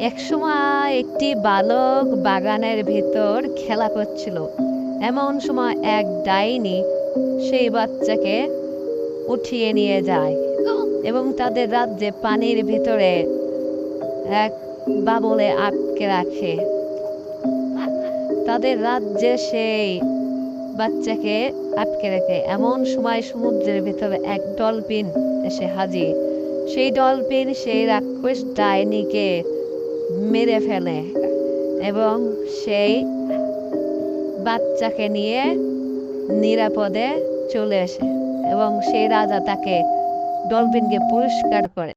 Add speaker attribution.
Speaker 1: একসময় একটি বালক বাগানের ভিতর খেলা করছিল। এমন সময় এক ডাইনি সেই বাচ্চাকে উঠিয়ে নিয়ে যায় এবং তাদের রাজ্যে পানির ভিতরে এক বাবলে আটকে রাখে। তাদের রাজ্যে সেই বাচ্চাকে আটকে রেখে এমন সময় সমুদ্রের ভিতরে এক ডলফিন এসে হাজির। সেই ডলফিন সেই রাক্ষস ডাইনিকে মেরে ফেলে এবং সেই বাচ্চাকে নিয়ে নিরাপদে চলে আসে এবং সেই রাজা তাকে ডলফিনকে পুরস্কার করে।